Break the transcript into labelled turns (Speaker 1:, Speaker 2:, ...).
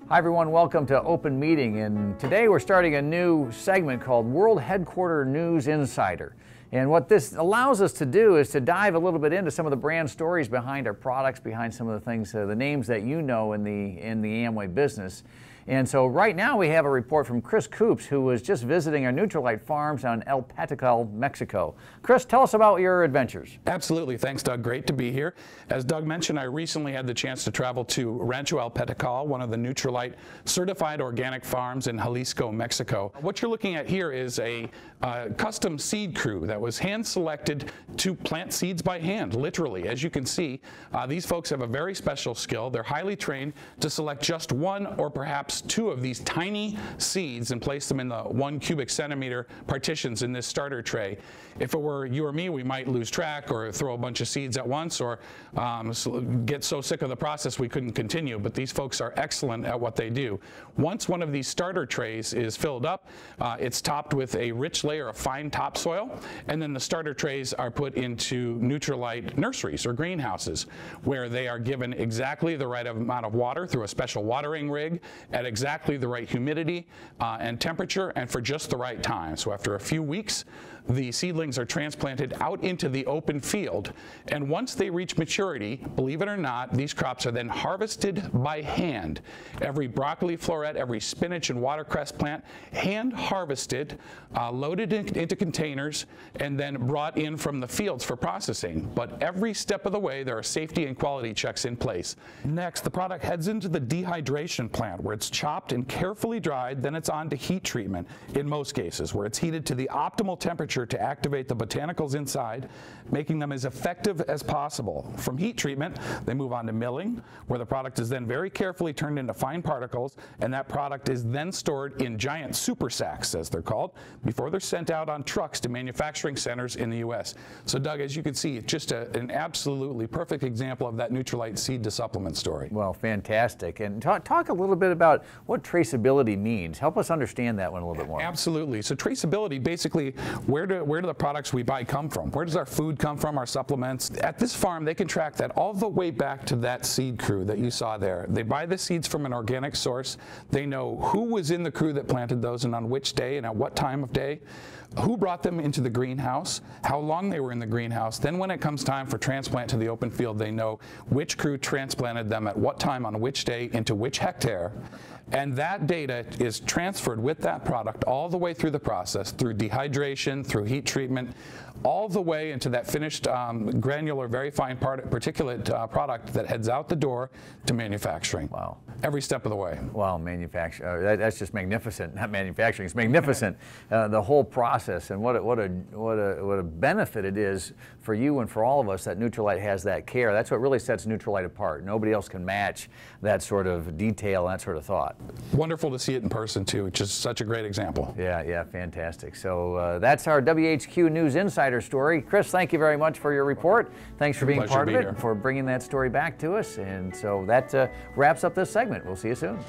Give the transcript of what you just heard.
Speaker 1: Hi everyone, welcome to Open Meeting, and today we're starting a new segment called World Headquarter News Insider. And what this allows us to do is to dive a little bit into some of the brand stories behind our products, behind some of the things, the names that you know in the Amway business. And so right now we have a report from Chris Koops, who was just visiting our Nutrilite farms on El Petacal, Mexico. Chris, tell us about your adventures.
Speaker 2: Absolutely. Thanks, Doug. Great to be here. As Doug mentioned, I recently had the chance to travel to Rancho El Petacal, one of the Nutrilite certified organic farms in Jalisco, Mexico. What you're looking at here is a custom seed crew that was hand-selected to plant seeds by hand, literally. As you can see, these folks have a very special skill. They're highly trained to select just one or perhaps two of these tiny seeds and place them in the 1 cubic centimeter partitions in this starter tray. If it were you or me, we might lose track or throw a bunch of seeds at once, or get so sick of the process we couldn't continue. But these folks are excellent at what they do. Once one of these starter trays is filled up, it's topped with a rich layer of fine topsoil, and then the starter trays are put into Nutrilite nurseries or greenhouses, where they are given exactly the right amount of water through a special watering rig at exactly the right humidity and temperature, and for just the right time. So after a few weeks, the seedlings are transplanted out into the open field, and once they reach maturity, believe it or not, these crops are then harvested by hand. Every broccoli floret, every spinach and watercress plant, hand harvested, loaded into containers, and then brought in from the fields for processing. But every step of the way, there are safety and quality checks in place. Next, the product heads into the dehydration plant, where it's chopped and carefully dried. Then it's on to heat treatment, in most cases, where it's heated to the optimal temperature to activate the botanicals inside, making them as effective as possible. From heat treatment, they move on to milling, where the product is then very carefully turned into fine particles, and that product is then stored in giant super sacks, as they're called, before they're sent out on trucks to manufacturing centers in the U.S. So Doug, as you can see, it's just an absolutely perfect example of that Nutrilite seed to supplement story.
Speaker 1: Well, fantastic. And talk a little bit about what traceability means. Help us understand that one a little bit more.
Speaker 2: Absolutely. So traceability, basically, where do the products we buy come from? Where does our food come from, our supplements? At this farm, they can track that all the way back to that seed crew that you saw there. They buy the seeds from an organic source. They know who was in the crew that planted those and on which day and at what time of day, who brought them into the greenhouse, how long they were in the greenhouse. Then when it comes time for transplant to the open field, they know which crew transplanted them at what time on which day into which hectare. And that data is transferred with that product all the way through the process, through dehydration, through heat treatment, all the way into that finished granular, very fine particulate product that heads out the door to manufacturing.
Speaker 1: Wow.
Speaker 2: Every step of the way.
Speaker 1: Wow, that's just magnificent. Not manufacturing, it's magnificent. The whole process, and what a benefit it is for you and for all of us that Nutrilite has that care. That's what really sets Nutrilite apart. Nobody else can match that sort of detail and that sort of thought.
Speaker 2: Wonderful to see it in person too. It's just such a great example.
Speaker 1: Yeah, fantastic. So that's our WHQ News Insider story. Chris, thank you very much for your report. Thanks for being part of it and for bringing that story back to us. And so that wraps up this segment. We'll see you soon.